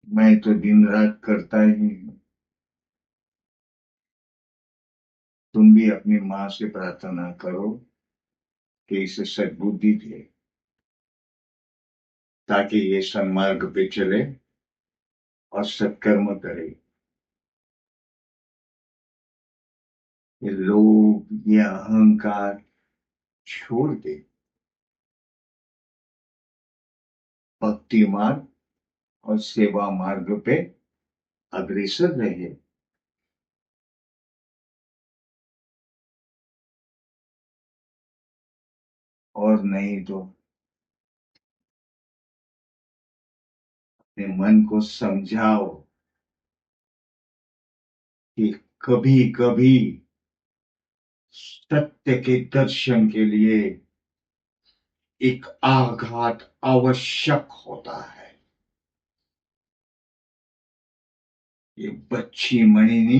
मैं तो दिन रात करता ही हूँ। तुम भी अपनी माँ से प्रार्थना करो कि इसे सद्बुद्धि दे, ताकि ये सन्मार्ग पे चले और सत्कर्म करे। ये लोभ, ये अहंकार छोड़ दे, भक्ति मार्ग और सेवा मार्ग पे अग्रसर रहे। और नहीं तो अपने मन को समझाओ कि कभी कभी सत्य के दर्शन के लिए एक आघात आवश्यक होता है। ये बच्ची मणि ने